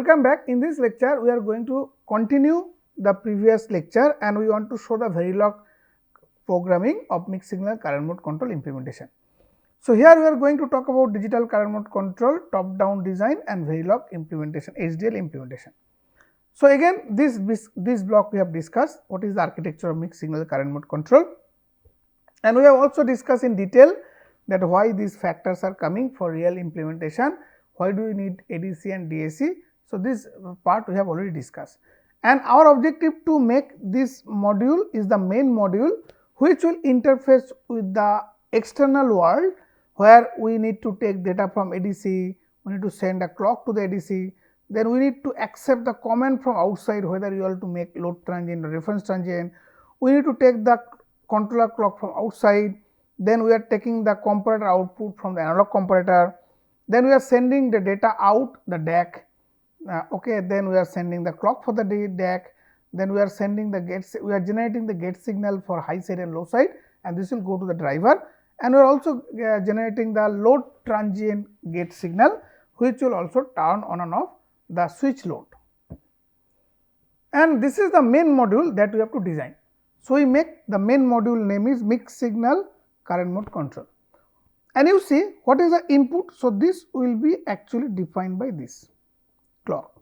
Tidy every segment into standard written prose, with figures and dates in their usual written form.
welcome back. In this lecture, we are going to continue the previous lecture and we want to show the Verilog programming of mixed signal current mode control implementation. So, here we are going to talk about digital current mode control, top down design and Verilog implementation, HDL implementation. So, again this block we have discussed what is the architecture of mixed signal current mode control, and we have also discussed in detail that why these factors are coming for real implementation, why do we need ADC and DAC. So, this part we have already discussed, and our objective to make this module is the main module which will interface with the external world, where we need to take data from ADC, we need to send a clock to the ADC, then we need to accept the command from outside, whether you have to make load transient or reference transient, we need to take the controller clock from outside, then we are taking the comparator output from the analog comparator, then we are sending the data out the DAC, then we are sending the clock for the DAC, then we are sending the gates, we are generating the gate signal for high side and low side, and this will go to the driver, and we are also generating the load transient gate signal which will also turn on and off the switch load, and this is the main module that we have to design. So, we make the main module name is mixed signal current mode control, and you see what is the input. So, this will be actually defined by this clock,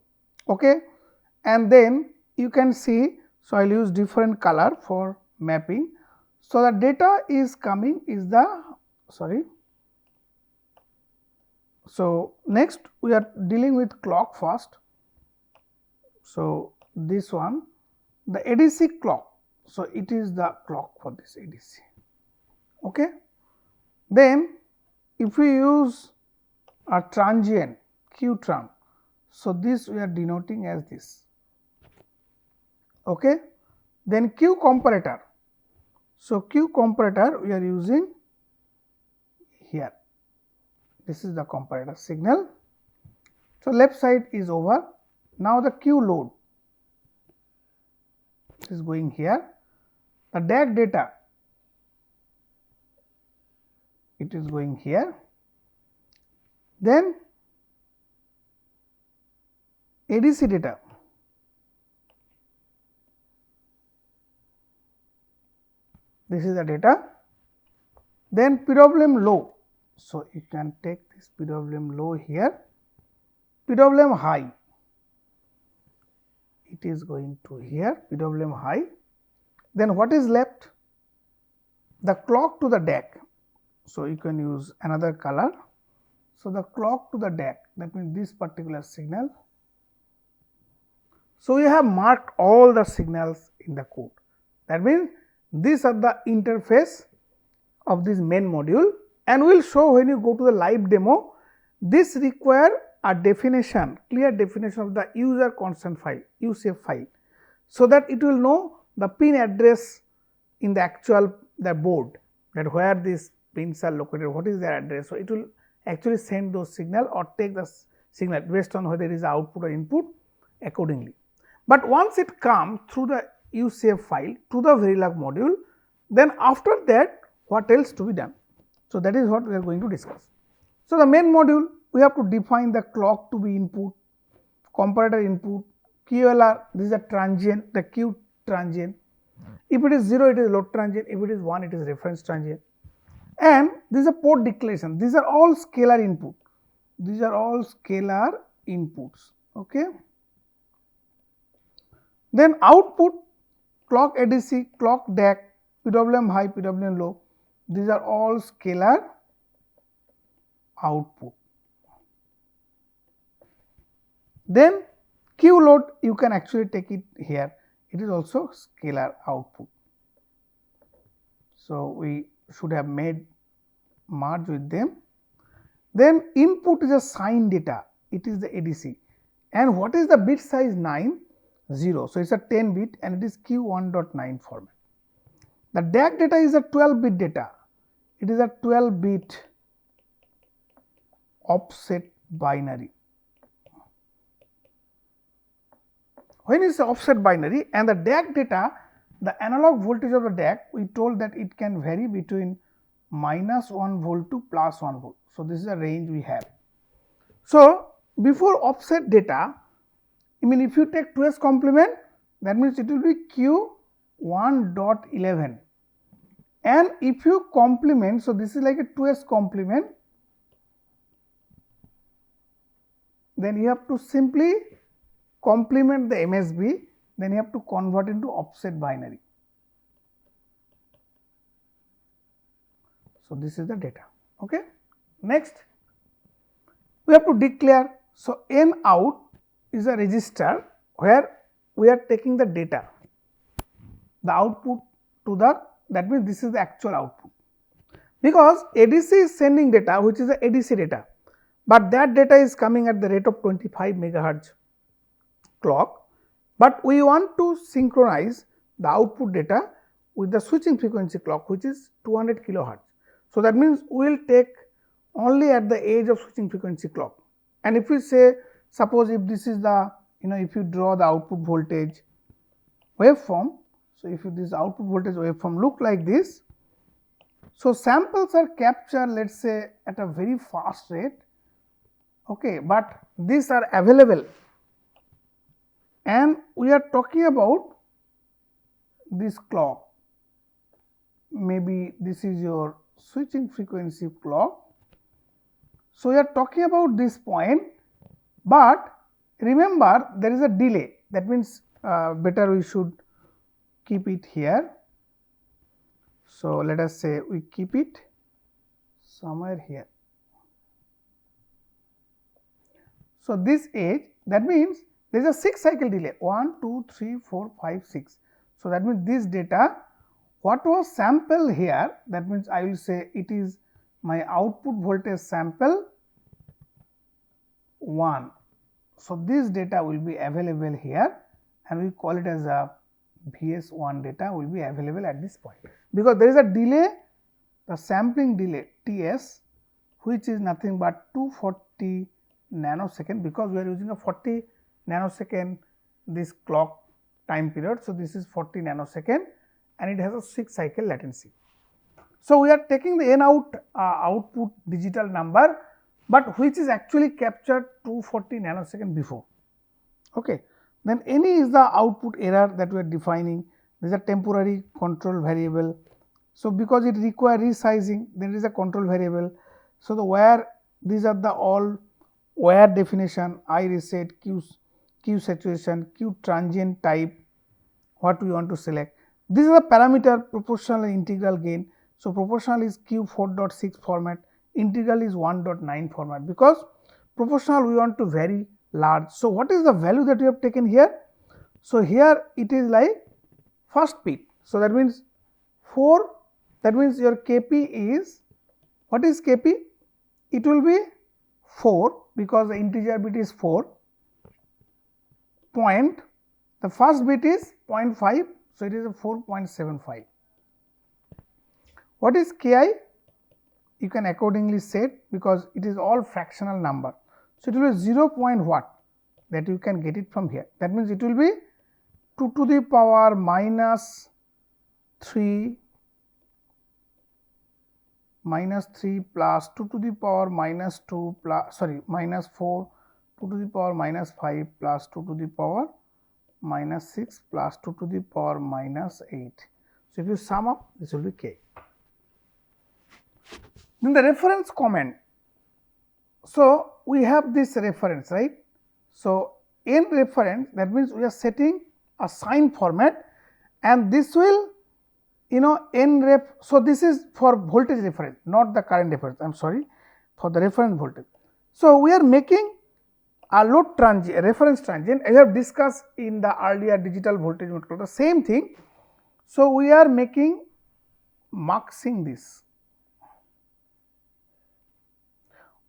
and then you can see. So, I will use different color for mapping. So, the data is coming is the So, next we are dealing with clock first. So, this one the ADC clock. So, it is the clock for this ADC. Then if we use a transient Q tran, so this we are denoting as this. Then Q comparator. So, Q comparator we are using here. This is the comparator signal. So, left side is over. Now, the Q load is going here. The DAC data, it is going here. Then ADC data, this is the data. Then PWM low. So, you can take this PWM low here, PWM high, it is going to here, PWM high. Then what is left? The clock to the DAC. So, you can use another color. So, the clock to the DAC, that means this particular signal. So, we have marked all the signals in the code. That means, these are the interface of this main module, and we will show when you go to the live demo. This require a definition, clear definition of the user constant file, UCF file, so that it will know the pin address in the actual board, that where these pins are located, what is their address. So, it will actually send those signal or take the signal based on whether it is output or input accordingly. But once it comes through the UCF file to the Verilog module, then after that what else to be done. So, that is what we are going to discuss. So, the main module we have to define the clock to be input, comparator input, QLR, this is a transient, the Q transient. If it is 0, it is load transient, if it is 1, it is reference transient, and this is a port declaration. These are all scalar input, these are all scalar inputs. Then output, clock ADC, clock DAC, PWM high, PWM low, these are all scalar output. Then Q load, you can actually take it here, it is also scalar output. So, we should have made merge with them. Then input is a sign data, it is the ADC, and what is the bit size 9? 0. So, it is a 10 bit and it is Q1.9 format. The DAC data is a 12 bit data, it is a 12 bit offset binary. When it is offset binary, and the DAC data, the analog voltage of the DAC, we told that it can vary between -1 volt to +1 volt. So, this is the range we have. So, before offset data, I mean if you take 2s complement, that means it will be Q1.11, and if you complement, so this is like a 2s complement, then you have to simply complement the MSB, then you have to convert into offset binary. So this is the data. Okay. Next, we have to declare. So N out is a register where we are taking the data, the output to the, that means this is the actual output, because ADC is sending data which is the ADC data, but that data is coming at the rate of 25 megahertz clock, but we want to synchronize the output data with the switching frequency clock which is 200 kilohertz. So that means we will take only at the edge of switching frequency clock, and if we say, suppose if this is the, if you draw the output voltage waveform, so if this output voltage waveform look like this, so samples are captured, let us say at a very fast rate, okay, but these are available, and we are talking about this clock, maybe this is your switching frequency clock. So we are talking about this point, but remember there is a delay, that means better we should keep it here. So let us say we keep it somewhere here. So this edge, that means there is a 6 cycle delay, 1, 2, 3, 4, 5, 6. So that means this data, what was sample here, that means I will say it is my output voltage sample 1. So this data will be available here, and we call it as a VS1 data will be available at this point, because there is a delay, the sampling delay TS, which is nothing but 240 nanosecond, because we are using a 40 nanosecond this clock time period. So this is 40 nanosecond, and it has a 6 cycle latency. So we are taking the N out output digital number, but which is actually captured 240 nanosecond before. Okay. Then any is the output error that we are defining. There is a temporary control variable. So because it requires resizing, there is a control variable. So the where, these are the all where definition, I reset, Q saturation, Q transient type, what we want to select. This is a parameter proportional and integral gain. So proportional is Q 4.6 format, integral is 1.9 format, because proportional we want to vary large. So what is the value that we have taken here? So here it is like first bit. So that means 4, that means your Kp is, what is Kp? It will be 4, because the integer bit is 4, point, the first bit is 0.5, so it is a 4.75. What is Ki? You can accordingly set, because it is all fractional number. So it will be 0. What, that you can get it from here. That means it will be 2 to the power minus 3 plus 2 to the power minus 2 plus, sorry, minus 4, 2 to the power minus 5 plus 2 to the power minus 6 plus 2 to the power minus 8. So if you sum up, this will be K. Then the reference comment. So we have this reference, right? So N reference, that means we are setting a sign format, and this will, N ref. So this is for voltage reference, not the current reference, I am sorry, for the reference voltage. So we are making a load transient, reference transient, as I have discussed in the earlier digital voltage meter, the same thing. So we are making, muxing this.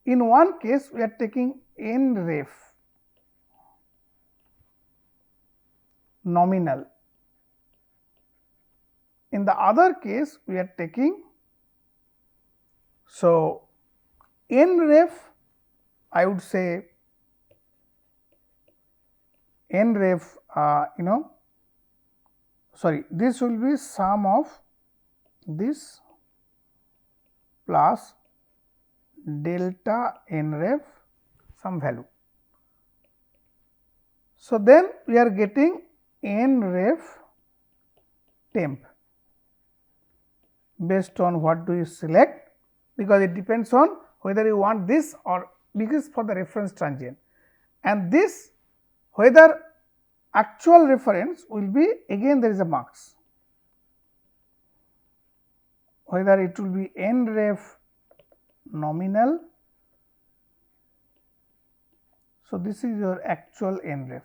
In one case we are taking N ref nominal, in the other case we are taking, so N ref, I would say N ref, sorry, this will be sum of this plus delta N ref some value. So, then we are getting n ref temp based on what do you select, because it depends on whether you want this or this for the reference transient, and this whether actual reference will be, again there is a marks, whether it will be n ref nominal. So, this is your actual n ref.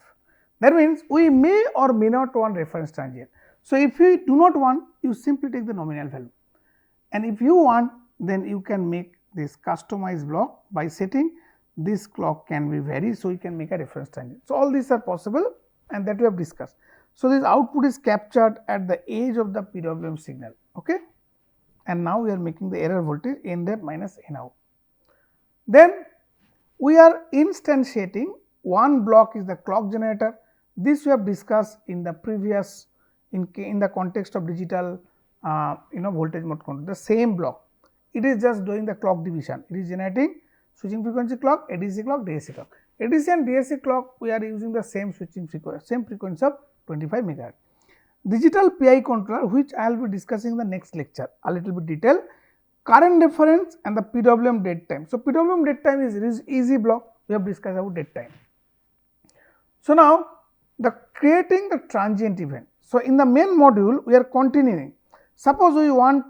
That means, we may or may not want reference transient. So, if you do not want, you simply take the nominal value, and if you want, then you can make this customized block by setting this clock can be varied. So, you can make a reference transient. So, all these are possible, and that we have discussed. So, this output is captured at the edge of the PWM signal, okay? And now we are making the error voltage n ref minus n out. Then we are instantiating one block is the clock generator. This we have discussed in the previous in the context of digital voltage mode control, the same block. It is just doing the clock division. It is generating switching frequency clock, ADC clock, DAC clock. ADC and DAC clock, we are using the same switching frequency, same frequency of 25 megahertz. Digital PI controller, which I will be discussing in the next lecture a little bit detail, current reference and the PWM dead time. So, PWM dead time is easy block, we have discussed about dead time. So, now the creating the transient event. So, in the main module we are continuing. Suppose we want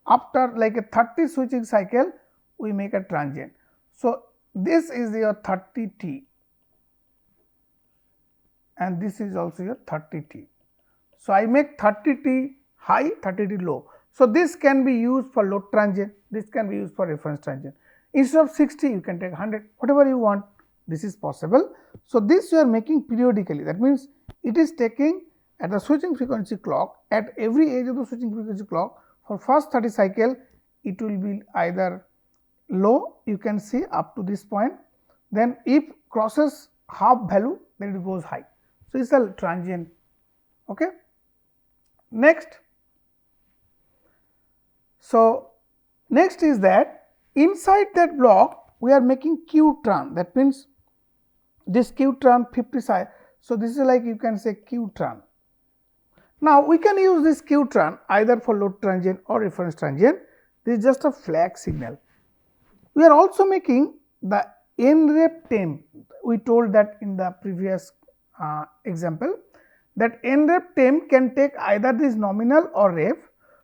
after like a 30 switching cycle, we make a transient. So, this is your 30 T and this is also your 30 T. So, I make 30 T high, 30 T low. So, this can be used for load transient, this can be used for reference transient. Instead of 60, you can take 100, whatever you want, this is possible. So, this you are making periodically, that means it is taking at the switching frequency clock, at every edge of the switching frequency clock, for first 30 cycle, it will be either low, you can see up to this point, then if crosses half value, then it goes high. So, it is a transient. Okay. Next, so next is that inside that block we are making Q tran, that means this Q tran 50 cycle. So, this is like you can say Q tran. Now, we can use this Q tran either for load transient or reference transient, this is just a flag signal. We are also making the n ref temp, we told that in the previous example, that n ref temp can take either this nominal or ref.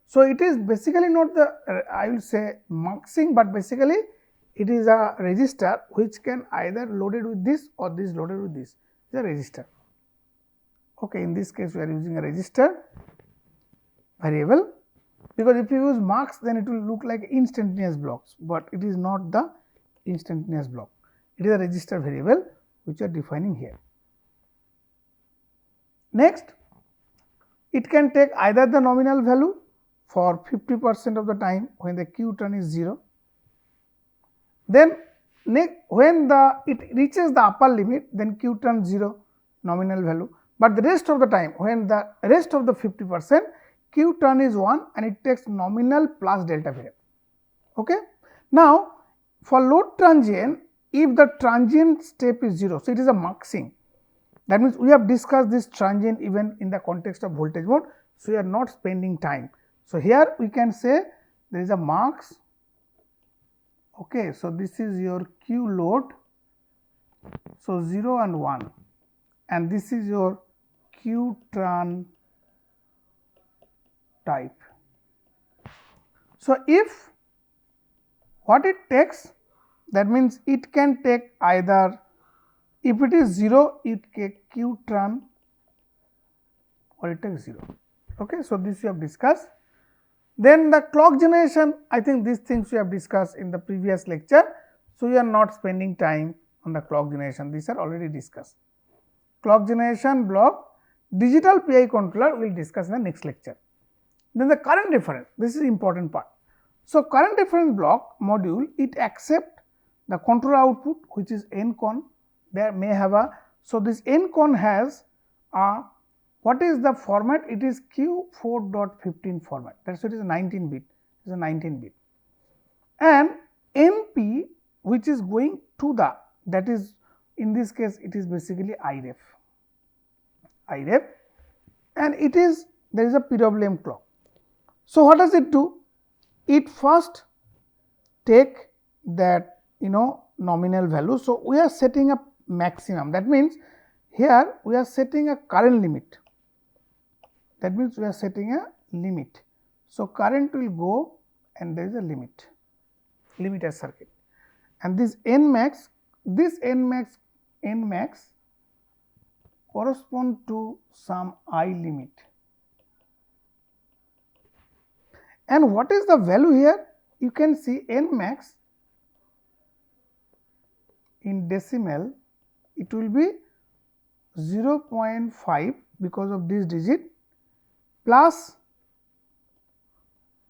So, it is basically not the I will say muxing, but basically it is a register which can either loaded with this or this loaded with this, it is a register. Okay, in this case we are using a register variable, because if you use mux, then it will look like instantaneous blocks, but it is not the instantaneous block, it is a register variable which you are defining here. Next, it can take either the nominal value for 50% of the time when the Q tran is 0, then when it reaches the upper limit, then Q tran 0 nominal value, but the rest of the time when the rest of the 50% Q tran is 1 and it takes nominal plus delta variable. Okay. Now, for load transient, if the transient step is 0, so it is a muxing. That means, we have discussed this transient event in the context of voltage mode. So, we are not spending time. So, here we can say there is a mux. Okay. So, this is your Q load. So, 0 and 1, and this is your Q tran type. So, if what it takes, that means it can take either, if it is 0, it takes Q tran or it takes 0. Okay. So, this we have discussed. Then the clock generation, I think these things we have discussed in the previous lecture. So, we are not spending time on the clock generation, these are already discussed. Clock generation block, digital PI controller we will discuss in the next lecture. Then the current reference, this is important part. So, current reference block module, it accept the control output which is n con, there may have a, so this n con has a, what is the format? It is Q4.15 format, that is why it is a 19 bit, it is a 19 bit, and NP which is going to the, that is in this case it is basically IREF. IREF, and it is there is a PWM clock. So, what does it do? It first take that nominal value. So, we are setting a maximum, that means here we are setting a current limit, that means we are setting a limit. So, current will go and there is a limiter circuit, and this N max correspond to some I limit. And what is the value here? You can see N max in decimal, it will be 0.5 because of this digit plus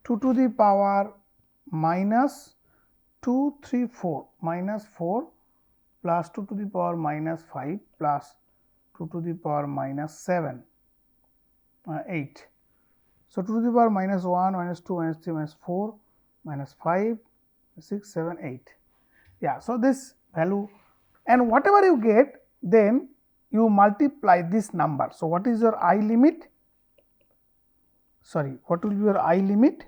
2 to the power minus 234 minus 4 plus 2 to the power minus 5 plus 2 to the power minus 7 8. So, 2 to the power minus 1 minus 2 minus 3 minus 4 minus 5 6 7 8. Yeah. So, this value, and whatever you get, then you multiply this number. So, what is your I limit? Sorry, what will be your I limit?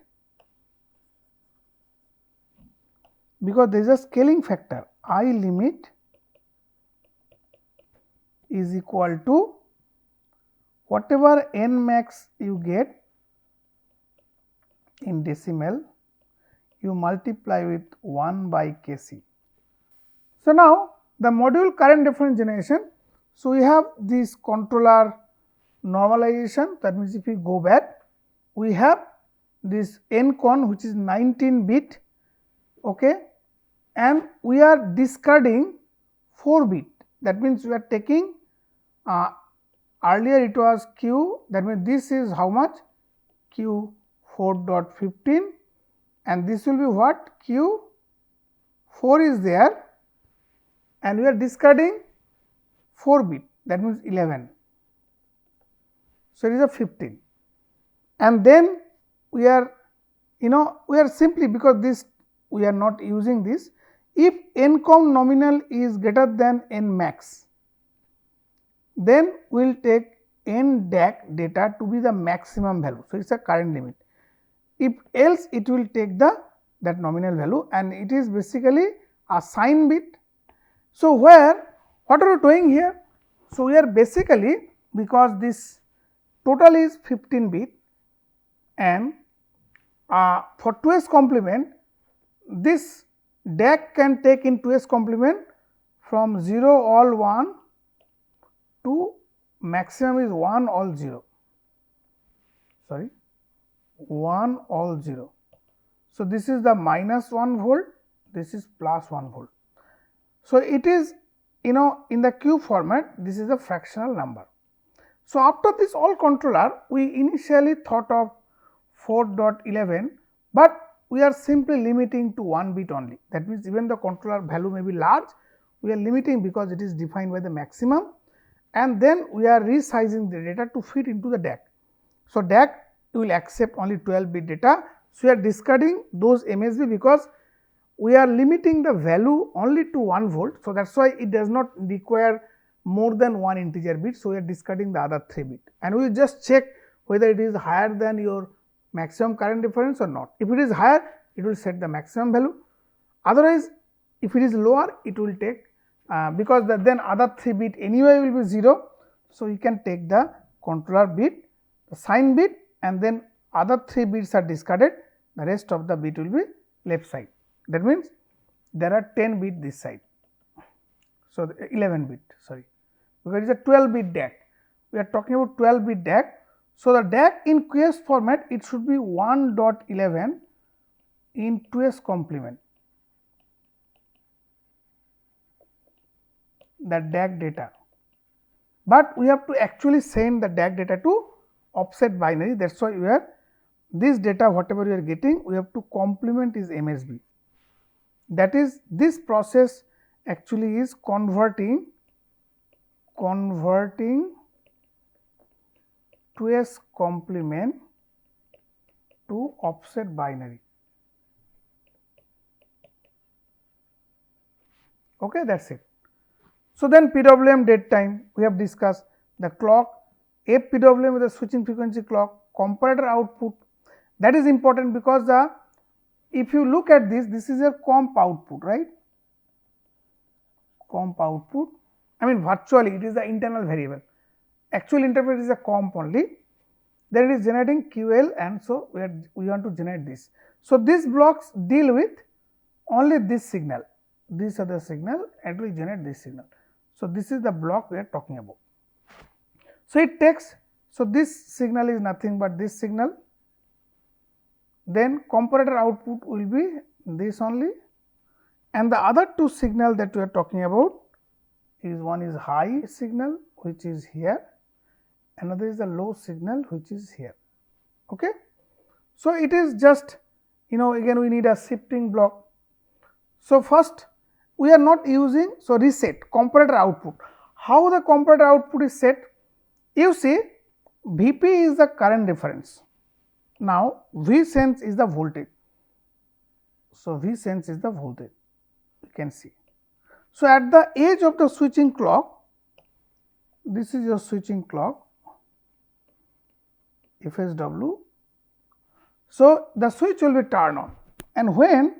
Because there is a scaling factor, I limit is equal to whatever N max you get in decimal, you multiply with 1 by Kc. So, now the module current difference generation. So, we have this controller normalization, that means if we go back, we have this N-con which is 19 bit, okay, and we are discarding 4 bit, that means we are taking earlier it was Q, that means this is how much? Q 4.15, and this will be what? Q 4 is there, and we are discarding 4 bit, that means 11. So, it is a 15, and then we are we are simply, because this we are not using this, if N-com nominal is greater than N max, then we will take N DAC data to be the maximum value. So, it is a current limit, if else it will take that nominal value, and it is basically a sign bit. So, what are you doing here? So, we are basically, because this total is 15 bit, and for 2s complement, this DAC can take in 2s complement from 0 all 1 to maximum is 1 all 0, sorry 1 all 0. So, this is the minus 1 volt, this is plus 1 volt. So, it is in the Q format, this is a fractional number. So, after this all controller, we initially thought of 4.11, but we are simply limiting to 1 bit only. That means, even the controller value may be large, we are limiting because it is defined by the maximum, and then we are resizing the data to fit into the DAC. So, DAC will accept only 12 bit data. So, we are discarding those MSB because we are limiting the value only to 1 volt. So, that is why it does not require more than 1 integer bit. So, we are discarding the other 3 bit, and we will just check whether it is higher than your maximum current difference or not. If it is higher, it will set the maximum value, otherwise if it is lower, it will take because then other 3 bit anyway will be 0. So, you can take the controller bit, the sign bit, and then other 3 bits are discarded, the rest of the bit will be left side. That means, there are 10 bit this side. So, 11 bit, sorry, because it is a 12 bit DAC. We are talking about 12 bit DAC. So, the DAC in QS format, it should be 1.11 in 2s complement, the DAC data, but we have to actually send the DAC data to offset binary. That is why we are this data whatever we are getting, we have to complement is MSB. That is, this process actually is converting 2s complement to offset binary. Okay, that is it. So, then PWM date time we have discussed, the clock PWM with the switching frequency clock, comparator output. That is important because if you look at this, this is a comp output, right? Comp output. I mean, virtually it is the internal variable. Actual interface is a comp only. Then it is generating QL, and so we want to generate this. So these blocks deal with only this signal. These are the signal, and will generate this signal. So this is the block we are talking about. So it takes, so this signal is nothing but this signal. Then comparator output will be this only, and the other two signal that we are talking about is, one is high signal which is here, another is the low signal which is here. Okay. So it is just, again we need a shifting block. So first we are not using, so reset comparator output. How the comparator output is set? You see, Vp is the current difference. Now V sense is the voltage. So V sense is the voltage, you can see. So at the edge of the switching clock, this is your switching clock, FSW. So the switch will be turned on, and when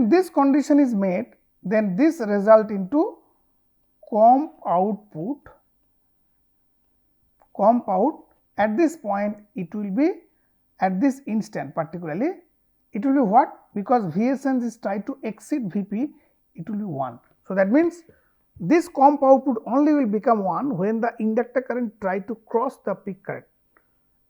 this condition is met, then this result into comp output. Comp out at this point, it will be at this instant particularly, it will be what? Because Vsens is try to exceed Vp, it will be 1. So that means this comp output only will become 1 when the inductor current try to cross the peak current,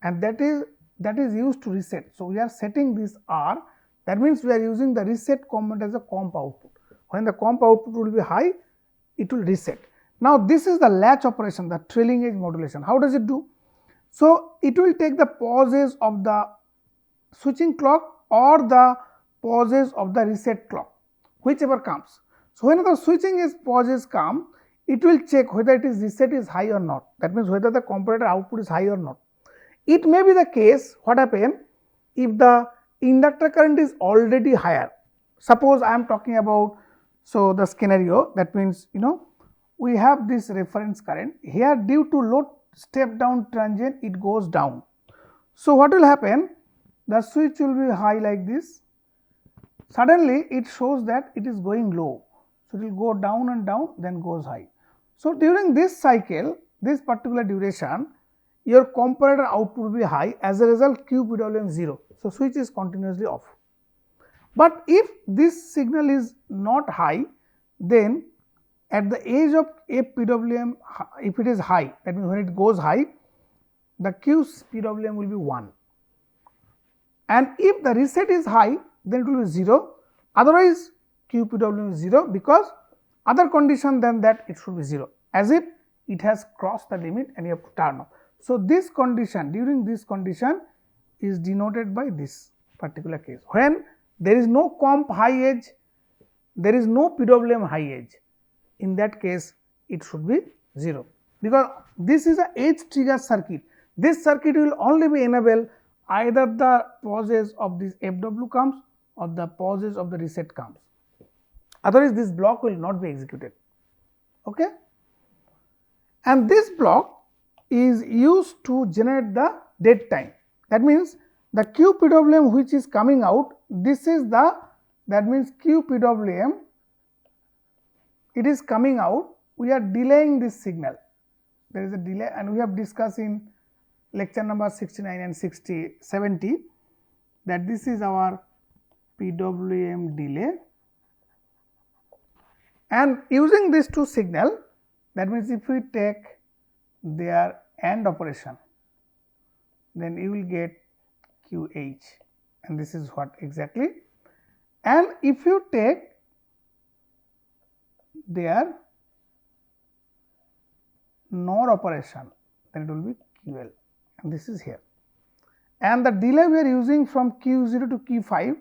and that is used to reset. So we are setting this R, that means we are using the reset component as a comp output. When the comp output will be high, it will reset. Now this is the latch operation, the trailing edge modulation. How does it do? So it will take the pauses of the switching clock or the pauses of the reset clock, whichever comes. So when the switching is pauses come, it will check whether it is reset is high or not. That means whether the comparator output is high or not. It may be the case, what happen if the inductor current is already higher. Suppose I am talking about, so the scenario, that means we have this reference current here, due to low step down transient it goes down. So what will happen, the switch will be high like this, suddenly it shows that it is going low. So it will go down and down, then goes high. So during this cycle, this particular duration, your comparator output will be high, as a result Q PWM 0. So switch is continuously off. But if this signal is not high, then at the edge of PWM, if it is high, that means when it goes high, the Q PWM will be 1. And if the reset is high, then it will be 0, otherwise Q PWM is 0, because other condition than that it should be 0, as if it has crossed the limit and you have to turn off. So this condition, during this condition is denoted by this particular case. When there is no comp high edge, there is no PWM high edge, in that case it should be 0, because this is a edge trigger circuit. This circuit will only be enabled either the pauses of this FW comes or the pauses of the reset comes, otherwise this block will not be executed. Okay? And this block is used to generate the dead time. That means the Q PWM which is coming out, this is the, that means Q PWM, it is coming out, we are delaying this signal, there is a delay, and we have discussed in lecture number 69 and 70 that this is our PWM delay, and using these two signal, that means if we take their AND operation, then you will get QH, and this is what exactly, and if you take their NOR operation, then it will be QL, and this is here, and the delay we are using from Q0 to Q5,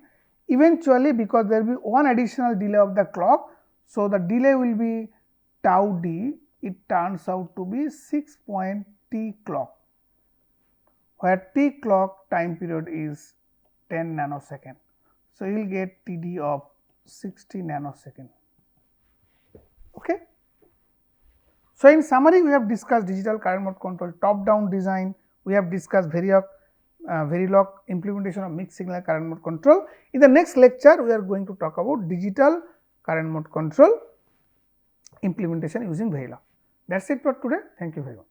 eventually because there will be one additional delay of the clock, so the delay will be tau d, it turns out to be 6 T clock, where T clock time period is 10 nanosecond. So you will get TD of 60 nanosecond. Okay. So, in summary, we have discussed digital current mode control top down design, we have discussed Verilog implementation of mixed signal current mode control. In the next lecture, we are going to talk about digital current mode control implementation using Verilog. That is it for today. Thank you very much.